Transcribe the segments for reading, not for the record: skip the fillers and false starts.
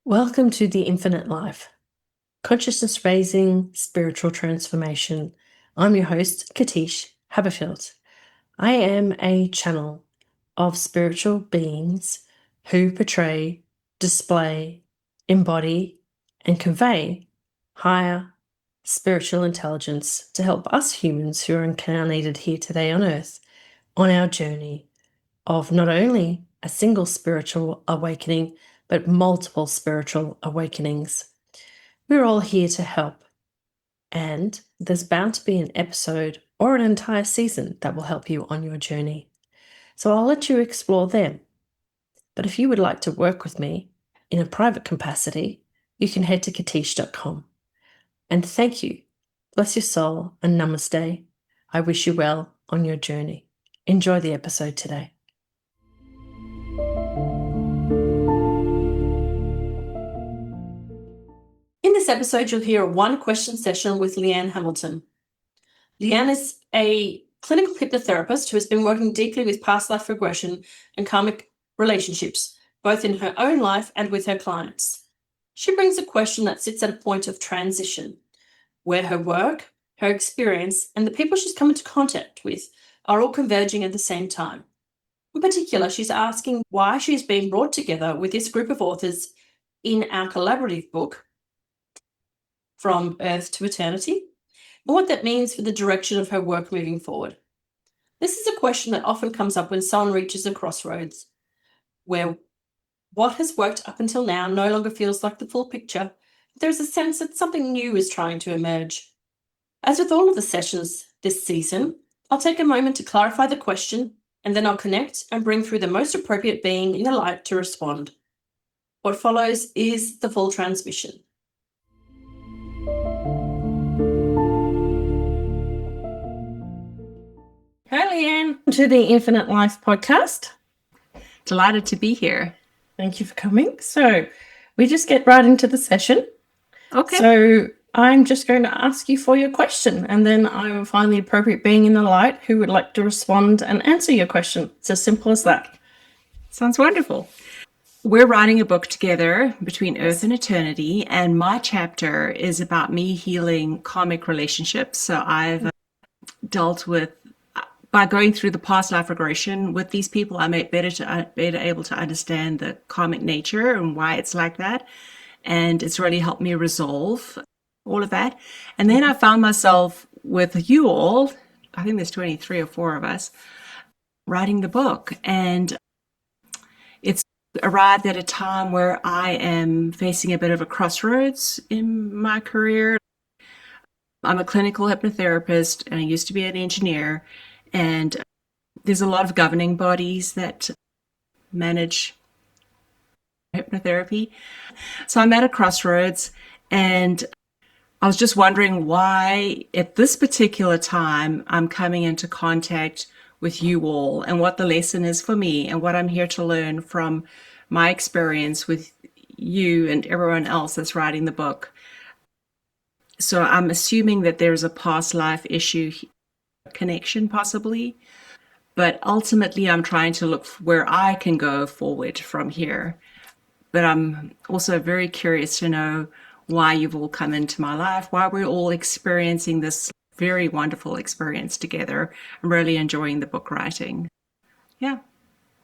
Welcome to the Infinite Life, consciousness raising, spiritual transformation. I'm your host, Katish Haberfield. I am a channel of spiritual beings who portray, display, embody, and convey higher spiritual intelligence to help us humans who are incarnated here today on Earth on our journey of not only a single spiritual awakening, but multiple spiritual awakenings. We're all here to help, and there's bound to be an episode or an entire season that will help you on your journey. So I'll let you explore them. But if you would like to work with me in a private capacity, you can head to katish.com. And thank you. Bless your soul and namaste. I wish you well on your journey. Enjoy the episode today. In this episode, you'll hear a one-question session with Leanne Hamilton. Leanne is a clinical hypnotherapist who has been working deeply with past life regression and karmic relationships, both in her own life and with her clients. She brings a question that sits at a point of transition, where her work, her experience, and the people she's come into contact with are all converging at the same time. In particular, she's asking why she's being brought together with this group of authors in our collaborative book, From Earth to Eternity, and what that means for the direction of her work moving forward. This is a question that often comes up when someone reaches a crossroads, where what has worked up until now no longer feels like the full picture. There's a sense that something new is trying to emerge. As with all of the sessions this season, I'll take a moment to clarify the question, and then I'll connect and bring through the most appropriate being in the light to respond. What follows is the full transmission. Hi, Leanne, to the Infinite Life podcast. Delighted to be here. Thank you for coming. So we just get right into the session. Okay. So I'm just going to ask you for your question, and then I will find the appropriate being in the light who would like to respond and answer your question. It's as simple as that. Sounds wonderful. We're writing a book together, Between Earth and Eternity, and my chapter is about me healing karmic relationships. So I've dealt with, by going through the past life regression with these people, I made better able to understand the karmic nature and why it's like that. And it's really helped me resolve all of that. And then I found myself with you all, I think there's 23 or 4 of us, writing the book. And it's arrived at a time where I am facing a bit of a crossroads in my career. I'm a clinical hypnotherapist, and I used to be an engineer. And there's a lot of governing bodies that manage hypnotherapy. So I'm at a crossroads, and I was just wondering why at this particular time I'm coming into contact with you all, and what the lesson is for me, and what I'm here to learn from my experience with you and everyone else that's writing the book. So I'm assuming that there's a past life issue connection possibly, but ultimately I'm trying to look where I can go forward from here. But I'm also very curious to know why you've all come into my life, why we're all experiencing this very wonderful experience together. I'm really enjoying the book writing. Yeah.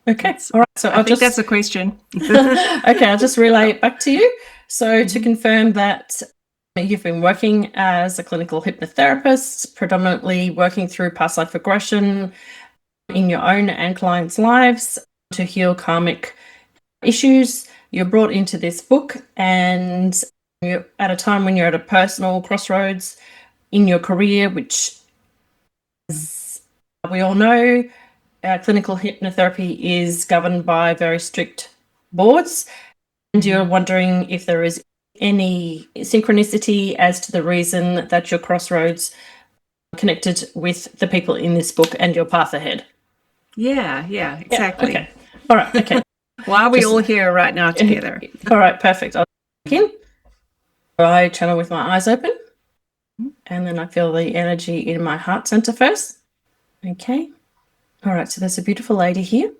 Okay. All right. So I think that's a question. Okay, I'll just relay it back to you. So to confirm that you've been working as a clinical hypnotherapist, predominantly working through past life regression in your own and clients' lives to heal karmic issues. You're brought into this book, and you're at a time when you're at a personal crossroads in your career, which, as we all know, clinical hypnotherapy is governed by very strict boards, and you're wondering if there is any synchronicity as to the reason that your crossroads connected with the people in this book and your path ahead. Yeah, exactly. Yeah, okay. All right, okay. Why are we all here right now together? All right, perfect. I'll begin. I channel with my eyes open, and then I feel the energy in my heart center first. Okay. All right, so there's a beautiful lady here,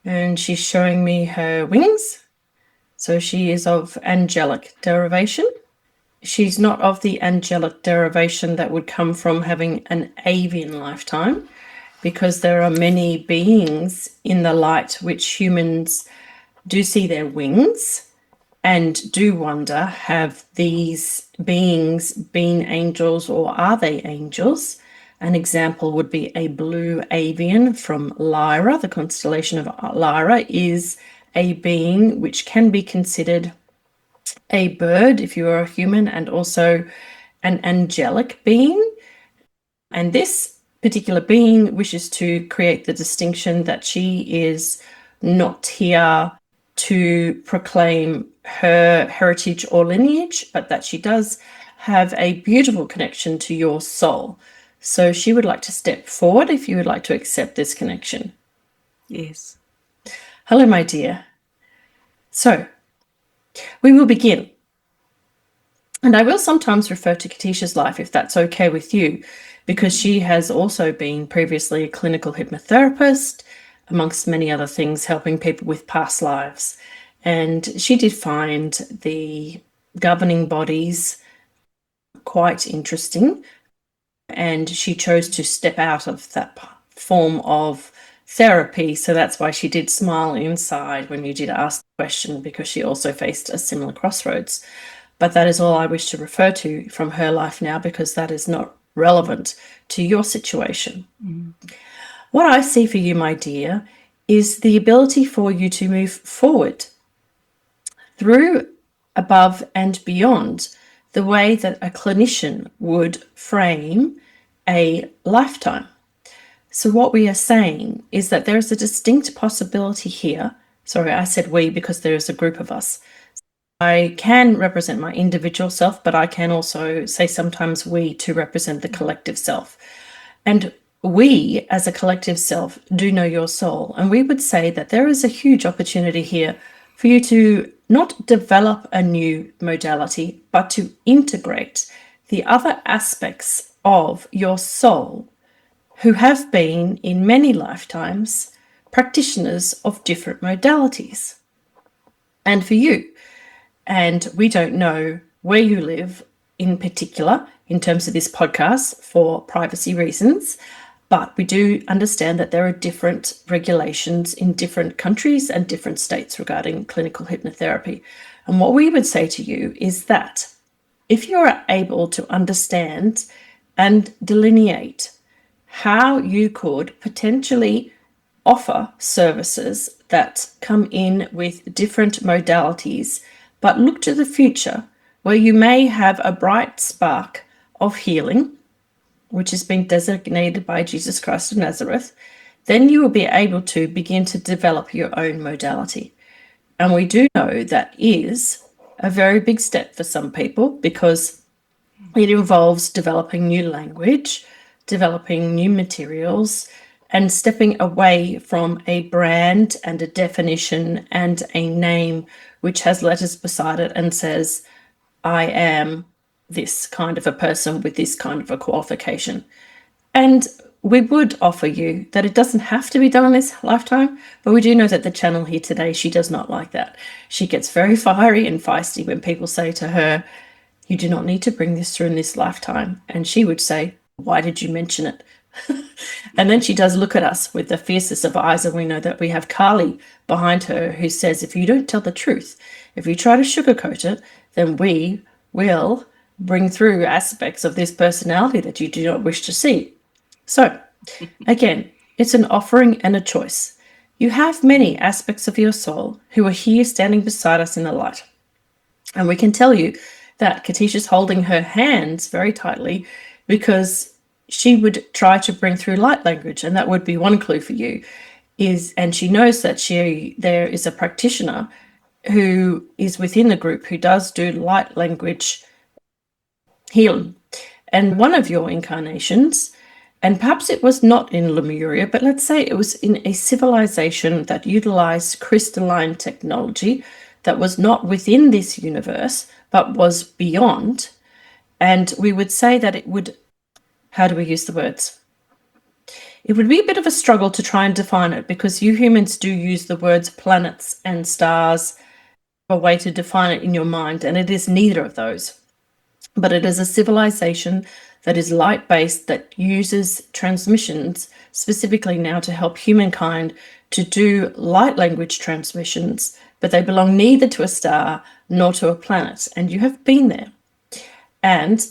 and she's showing me her wings. So she is of angelic derivation. She's not of the angelic derivation that would come from having an avian lifetime, because there are many beings in the light which humans do see their wings and do wonder, have these beings been angels or are they angels? An example would be a blue avian from Lyra. The constellation of Lyra is a being which can be considered a bird if you are a human, and also an angelic being. And this particular being wishes to create the distinction that she is not here to proclaim her heritage or lineage, but that she does have a beautiful connection to your soul. So she would like to step forward if you would like to accept this connection. Yes. Hello, my dear. So we will begin. And I will sometimes refer to Katisha's life, if that's okay with you, because she has also been previously a clinical hypnotherapist, amongst many other things, helping people with past lives. And she did find the governing bodies quite interesting, and she chose to step out of that form of therapy. So that's why she did smile inside when you did ask the question, because she also faced a similar crossroads. But that is all I wish to refer to from her life now, because that is not relevant to your situation. What I see for you, my dear, is the ability for you to move forward through, above, and beyond the way that a clinician would frame a lifetime. So what we are saying is that there is a distinct possibility here. Sorry, I said we because there is a group of us. I can represent my individual self, but I can also say sometimes we to represent the collective self. And we, as a collective self, do know your soul. And we would say that there is a huge opportunity here for you to not develop a new modality, but to integrate the other aspects of your soul who have been, in many lifetimes, practitioners of different modalities. And for you, and we don't know where you live in particular in terms of this podcast for privacy reasons, but we do understand that there are different regulations in different countries and different states regarding clinical hypnotherapy. And what we would say to you is that if you are able to understand and delineate how you could potentially offer services that come in with different modalities, but look to the future where you may have a bright spark of healing, which has been designated by Jesus Christ of Nazareth, then you will be able to begin to develop your own modality. And we do know that is a very big step for some people, because it involves developing new language, developing new materials, and stepping away from a brand and a definition and a name which has letters beside it and says, I am this kind of a person with this kind of a qualification. And we would offer you that it doesn't have to be done in this lifetime, but we do know that the channel here today, she does not like that. She gets very fiery and feisty when people say to her, you do not need to bring this through in this lifetime. And she would say, why did you mention it? And then she does look at us with the fiercest of eyes, and we know that we have Kali behind her who says, if you don't tell the truth, if you try to sugarcoat it, then we will bring through aspects of this personality that you do not wish to see. So again, it's an offering and a choice. You have many aspects of your soul who are here standing beside us in the light. And we can tell you that Katisha's holding her hands very tightly because she would try to bring through light language, and that would be one clue for you. And she knows that there is a practitioner who is within the group who does do light language healing. And one of your incarnations, and perhaps it was not in Lemuria, but let's say it was in a civilization that utilized crystalline technology that was not within this universe, but was beyond. And we would say that it would, how do we use the words? It would be a bit of a struggle to try and define it, because you humans do use the words planets and stars a way to define it in your mind, and it is neither of those. But it is a civilization that is light-based, that uses transmissions specifically now to help humankind to do light language transmissions, but they belong neither to a star nor to a planet. And you have been there. And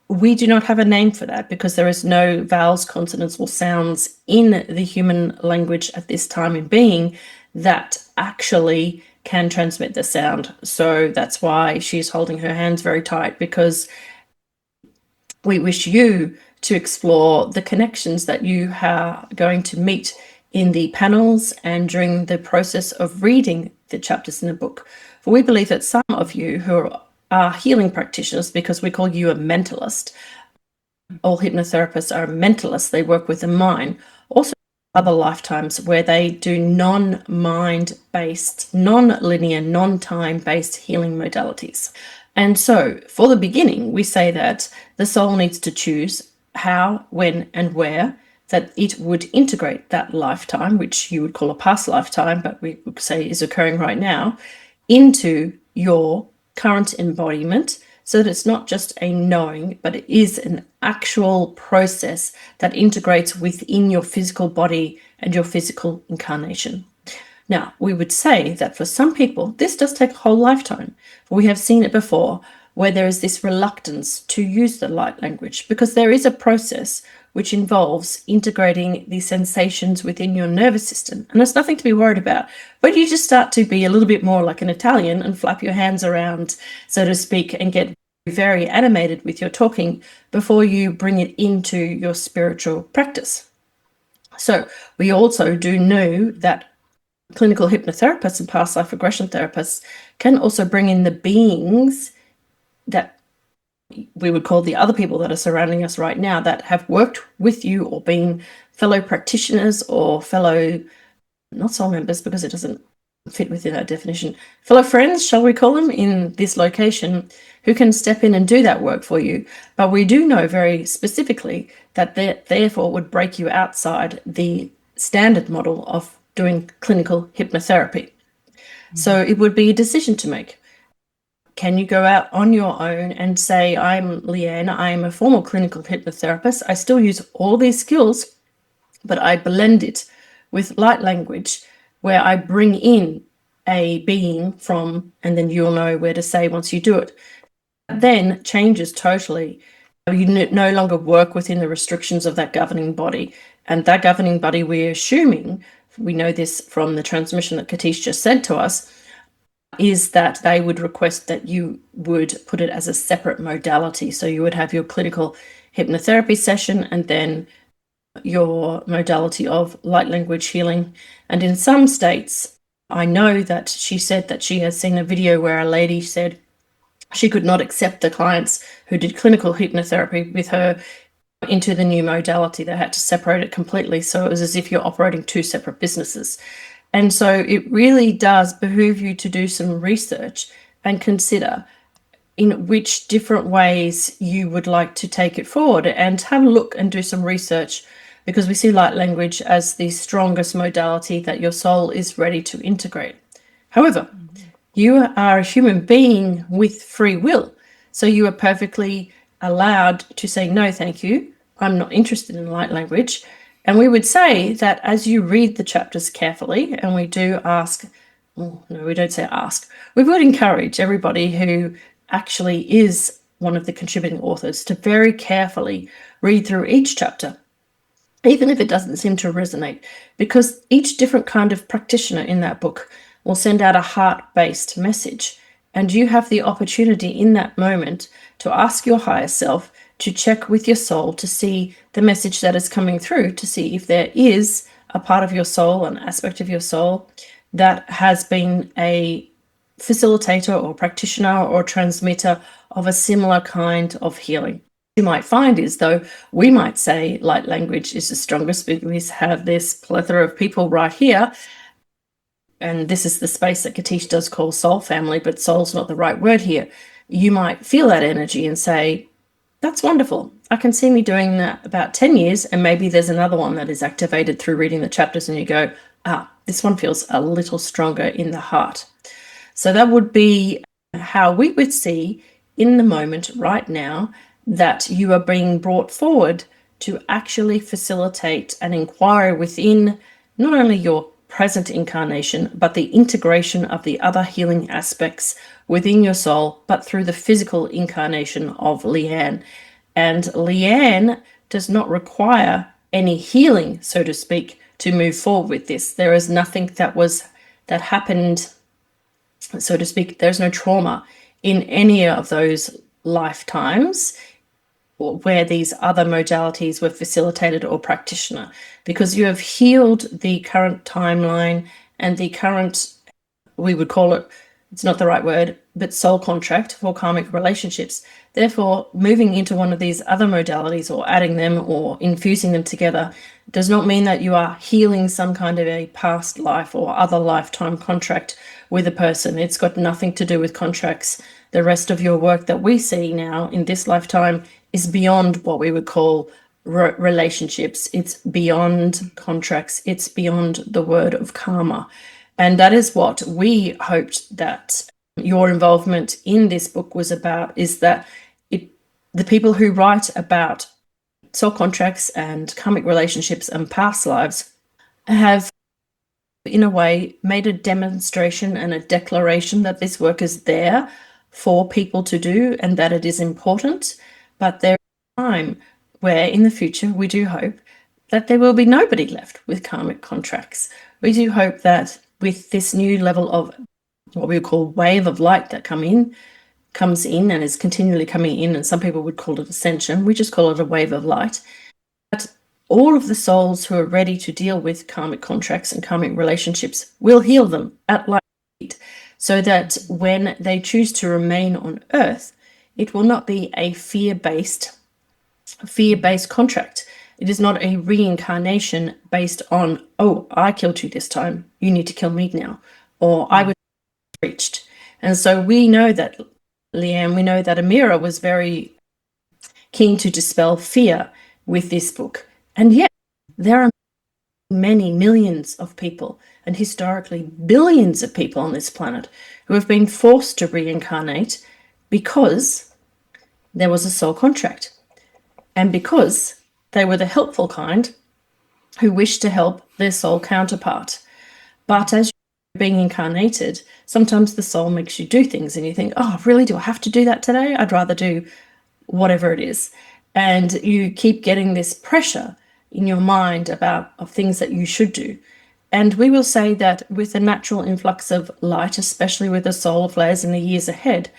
we do not have a name for that because there is no vowels, consonants, or sounds in the human language at this time in being that actually can transmit the sound. So that's why she's holding her hands very tight, because we wish you to explore the connections that you are going to meet in the panels and during the process of reading the chapters in the book. For we believe that some of you who are healing practitioners, because we call you a mentalist, all hypnotherapists are mentalists, they work with the mind, also other lifetimes where they do non-mind based, non-linear, non-time based healing modalities. And so for the beginning, we say that the soul needs to choose how, when, and where that it would integrate that lifetime, which you would call a past lifetime, but we would say is occurring right now, into your current embodiment, so that it's not just a knowing, but it is an actual process that integrates within your physical body and your physical incarnation. Now, we would say that for some people, this does take a whole lifetime. We have seen it before where there is this reluctance to use the light language because there is a process which involves integrating the sensations within your nervous system. And there's nothing to be worried about. But you just start to be a little bit more like an Italian and flap your hands around, so to speak, and get very animated with your talking before you bring it into your spiritual practice. So we also do know that clinical hypnotherapists and past life regression therapists can also bring in the beings that we would call the other people that are surrounding us right now that have worked with you or been fellow practitioners or fellow, not soul members because it doesn't fit within that definition, fellow friends, shall we call them, in this location, who can step in and do that work for you. But we do know very specifically that they therefore would break you outside the standard model of doing clinical hypnotherapy. So it would be a decision to make. Can you go out on your own and say, I'm Leanne, I'm a formal clinical hypnotherapist. I still use all these skills, but I blend it with light language where I bring in a being from, and then you'll know where to say once you do it. Then changes totally. You no longer work within the restrictions of that governing body. And that governing body, we're assuming, we know this from the transmission that Katish just said to us, is that they would request that you would put it as a separate modality. So you would have your clinical hypnotherapy session and then your modality of light language healing. And in some states, I know that she said that she has seen a video where a lady said she could not accept the clients who did clinical hypnotherapy with her into the new modality. They had to separate it completely. So it was as if you're operating two separate businesses. And so it really does behoove you to do some research and consider in which different ways you would like to take it forward, and have a look and do some research, because we see light language as the strongest modality that your soul is ready to integrate. However, you are a human being with free will, so you are perfectly allowed to say, no, thank you, I'm not interested in light language. And we would say that as you read the chapters carefully, and we do ask, oh, no, we don't say ask, we would encourage everybody who actually is one of the contributing authors to very carefully read through each chapter, even if it doesn't seem to resonate, because each different kind of practitioner in that book will send out a heart-based message. And you have the opportunity in that moment to ask your higher self to check with your soul to see the message that is coming through, to see if there is a part of your soul, an aspect of your soul that has been a facilitator or practitioner or transmitter of a similar kind of healing. You might find is, though, we might say light language is the strongest because we have this plethora of people right here. And this is the space that Katish does call soul family, but soul's not the right word here. You might feel that energy and say, that's wonderful. I can see me doing that about 10 years, and maybe there's another one that is activated through reading the chapters, and you go, this one feels a little stronger in the heart. So that would be how we would see in the moment right now that you are being brought forward to actually facilitate an inquiry within not only your present incarnation, but the integration of the other healing aspects within your soul, but through the physical incarnation of Leanne. And Leanne does not require any healing, so to speak, to move forward with this. There is nothing that happened, so to speak. There's no trauma in any of those lifetimes where these other modalities were facilitated or practitioner, because you have healed the current timeline and the current, we would call it, it's not the right word, but soul contract for karmic relationships. Therefore, moving into one of these other modalities or adding them or infusing them together does not mean that you are healing some kind of a past life or other lifetime contract with a person. It's got nothing to do with contracts. The rest of your work that we see now in this lifetime is beyond what we would call relationships. It's beyond contracts. It's beyond the word of karma. And that is what we hoped that your involvement in this book was about, is that the people who write about soul contracts and karmic relationships and past lives have, in a way, made a demonstration and a declaration that this work is there for people to do and that it is important. But there is a time where in the future we do hope that there will be nobody left with karmic contracts. We do hope that with this new level of what we would call wave of light that comes in and is continually coming in, and some people would call it ascension, we just call it a wave of light, that all of the souls who are ready to deal with karmic contracts and karmic relationships will heal them at light speed, so that when they choose to remain on Earth, it will not be a fear-based contract. It is not a reincarnation based on, oh, I killed you this time, you need to kill me now, or I was reached. And so we know that, Leanne, we know that Amira was very keen to dispel fear with this book. And yet there are many millions of people, and historically billions of people on this planet, who have been forced to reincarnate because there was a soul contract. And because they were the helpful kind who wished to help their soul counterpart. But as you're being incarnated, sometimes the soul makes you do things and you think, oh, really, do I have to do that today? I'd rather do whatever it is. And you keep getting this pressure in your mind of things that you should do. And we will say that with the natural influx of light, especially with the solar flares in the years ahead,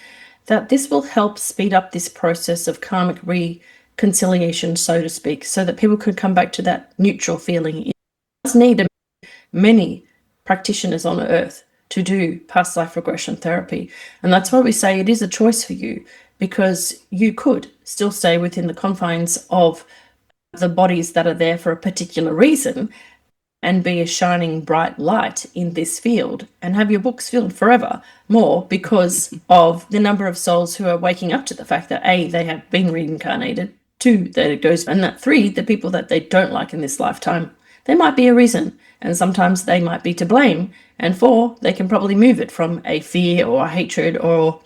that this will help speed up this process of karmic reconciliation, so to speak, so that people could come back to that neutral feeling. It does need many practitioners on Earth to do past life regression therapy. And that's why we say it is a choice for you, because you could still stay within the confines of the bodies that are there for a particular reason and be a shining bright light in this field and have your books filled forever more because of the number of souls who are waking up to the fact that A, they have been reincarnated, 2, that it goes, and that 3, the people that they don't like in this lifetime, there might be a reason, and sometimes they might be to blame, and 4, they can probably move it from a fear or a hatred or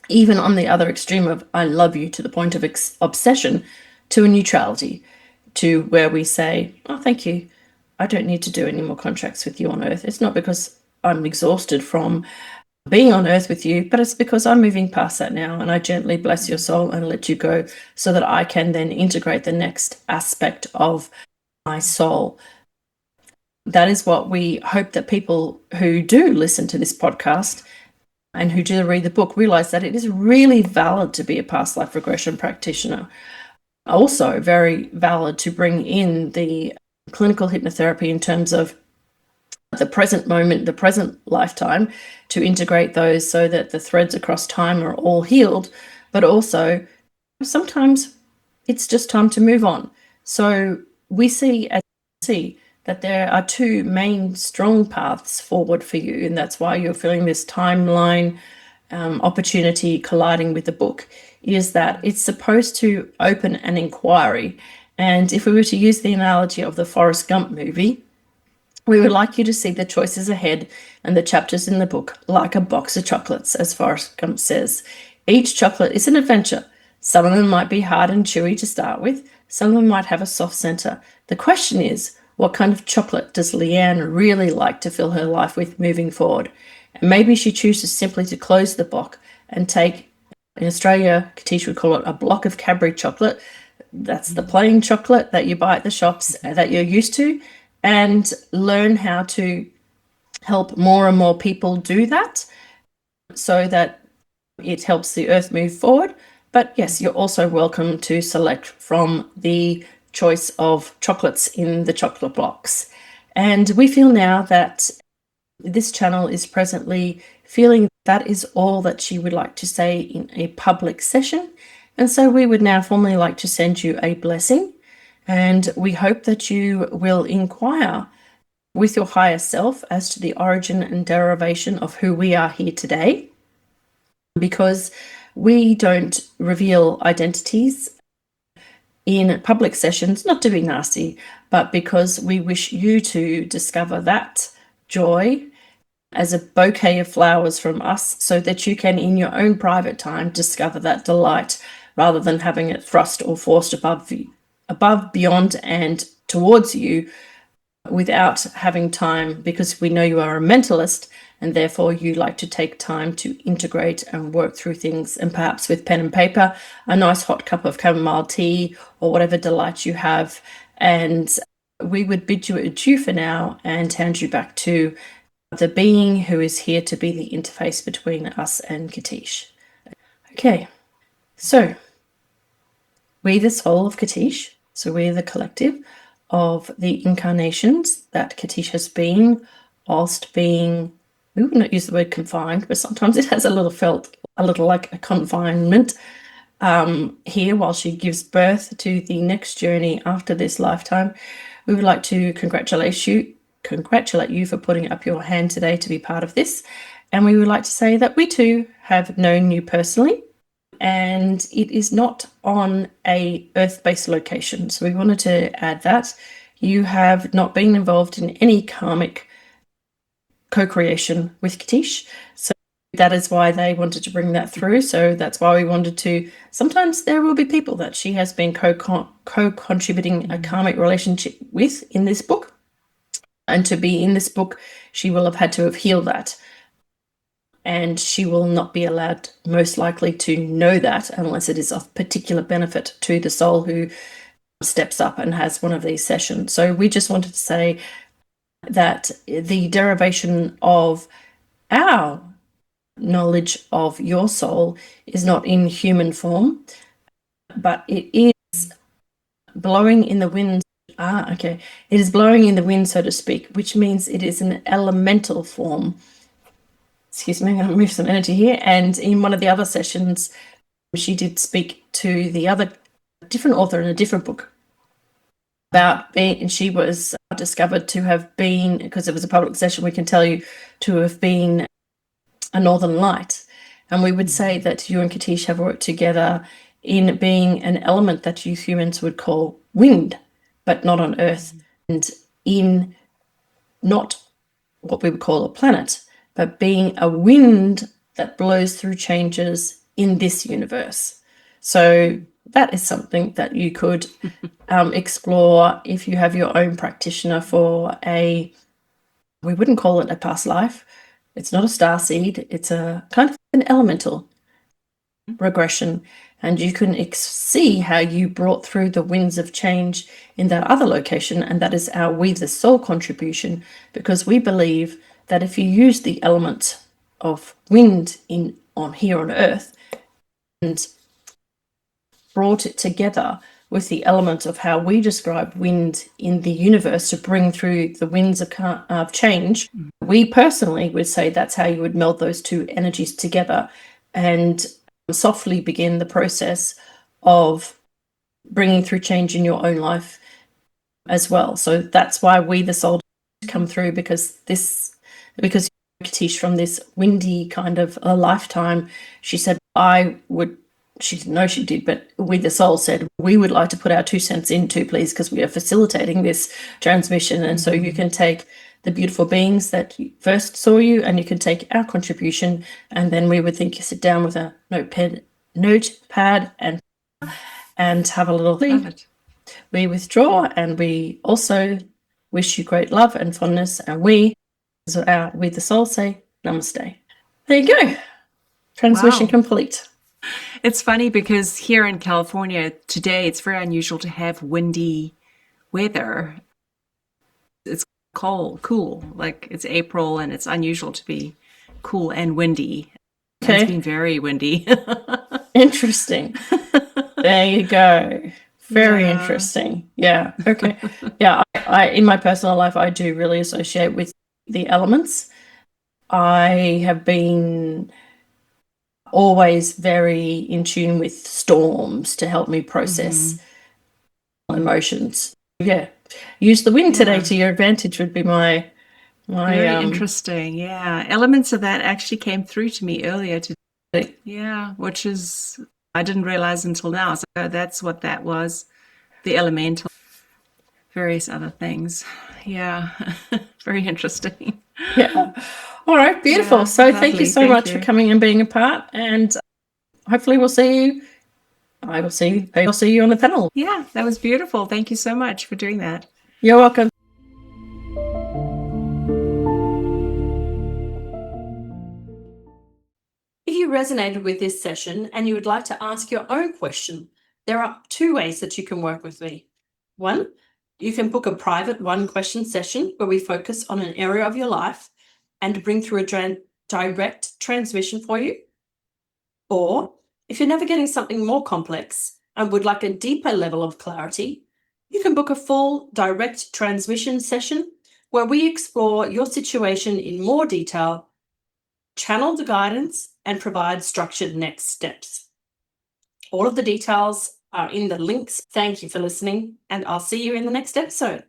even on the other extreme of I love you to the point of obsession to a neutrality, to where we say, oh, thank you, I don't need to do any more contracts with you on Earth. It's not because I'm exhausted from being on Earth with you, but it's because I'm moving past that now, and I gently bless your soul and let you go so that I can then integrate the next aspect of my soul. That is what we hope that people who do listen to this podcast and who do read the book realize, that it is really valid to be a past life regression practitioner. Also very valid to bring in the clinical hypnotherapy in terms of the present moment, the present lifetime, to integrate those so that the threads across time are all healed. But also sometimes it's just time to move on. So we see that there are 2 main strong paths forward for you, and that's why you're feeling this timeline opportunity colliding with the book, is that it's supposed to open an inquiry. And if we were to use the analogy of the Forrest Gump movie, We would like you to see the choices ahead and the chapters in the book like a box of chocolates, as Forrest Gump says. Each chocolate is an adventure. Some of them might be hard and chewy to start with. Some of them might have a soft center. The question is, what kind of chocolate does Leanne really like to fill her life with moving forward? And maybe she chooses simply to close the box and take, in Australia, Katish would call it a block of Cadbury chocolate. That's the plain chocolate that you buy at the shops that you're used to, and learn how to help more and more people do that so that it helps the earth move forward. But yes, you're also welcome to select from the choice of chocolates in the chocolate box. And we feel now that this channel is presently feeling that is all that she would like to say in a public session. And so we would now formally like to send you a blessing. And we hope that you will inquire with your higher self as to the origin and derivation of who we are here today, because we don't reveal identities in public sessions, not to be nasty, but because we wish you to discover that joy as a bouquet of flowers from us, so that you can, in your own private time, discover that delight rather than having it thrust or forced above, beyond, and towards you without having time, because we know you are a mentalist and therefore you like to take time to integrate and work through things, and perhaps with pen and paper, a nice hot cup of chamomile tea or whatever delight you have. And we would bid you adieu for now and hand you back to the being who is here to be the interface between us and Katish. Okay, so we, the soul of Katish, so we're the collective of the incarnations that Katish has been whilst being, we would not use the word confined, but sometimes it has a little like a confinement here while she gives birth to the next journey after this lifetime. We would like to congratulate you for putting up your hand today to be part of this. And we would like to say that we too have known you personally, and it is not on a earth-based location. So we wanted to add that. You have not been involved in any karmic co-creation with Katish. So that is why they wanted to bring that through. So that's why we wanted to, sometimes there will be people that she has been co-contributing a karmic relationship with in this book. And to be in this book, she will have had to have healed that. And she will not be allowed, most likely, to know that unless it is of particular benefit to the soul who steps up and has one of these sessions. So we just wanted to say that the derivation of our knowledge of your soul is not in human form, but it is blowing in the wind. It is blowing in the wind, so to speak, which means it is an elemental form. Excuse me, I'm going to move some energy here. And in one of the other sessions, she did speak to the other different author in a different book about being, and she was discovered to have been, because it was a public session, we can tell you, to have been a northern light. And we would say that you and Katish have worked together in being an element that you humans would call wind, but not on Earth, and in not what we would call a planet, but being a wind that blows through changes in this universe. So that is something that you could explore if you have your own practitioner for we wouldn't call it a past life. It's not a starseed. It's a kind of an elemental regression. And you can see how you brought through the winds of change in that other location. And that is our We the Soul contribution, because we believe that if you use the element of wind on here on Earth and brought it together with the element of how we describe wind in the universe to bring through the winds of change, we personally would say that's how you would meld those two energies together and softly begin the process of bringing through change in your own life as well. So that's why We the Soul come through, because Katish, from this windy kind of a lifetime, she said, she didn't know she did, but We the Soul said, we would like to put our 2 cents in too, please, because we are facilitating this transmission. And so you can take the beautiful beings that first saw you, and you can take our contribution, and then we would think you sit down with a notepad and have a little thing. We withdraw, and we also wish you great love and fondness, and we the soul say namaste. There you go. Transmission complete. It's funny because here in California today, it's very unusual to have windy weather. It's cool. Like it's April and it's unusual to be cool and windy. Okay. It's been very windy. Interesting. There you go. Very interesting. Yeah. Okay. Yeah. I in my personal life, I do really associate with the elements. I have been always very in tune with storms to help me process emotions. Yeah. Use the wind today to your advantage would be my very interesting. Yeah. Elements of that actually came through to me earlier today. Yeah, which is I didn't realize until now. So that's what that was. The elemental, various other things. Yeah. Very interesting. Yeah. All right, beautiful. So thank you so much for coming and being a part, and hopefully we'll see you. I'll see you on the panel. Yeah, that was beautiful. Thank you so much for doing that. You're welcome. If you resonated with this session and you would like to ask your own question, there are 2 ways that you can work with me. 1, you can book a private 1-question session where we focus on an area of your life and bring through a direct transmission for you. Or if you're navigating something more complex and would like a deeper level of clarity, you can book a full direct transmission session where we explore your situation in more detail, channel the guidance, and provide structured next steps. All of the details are in the links. Thank you for listening, and I'll see you in the next episode.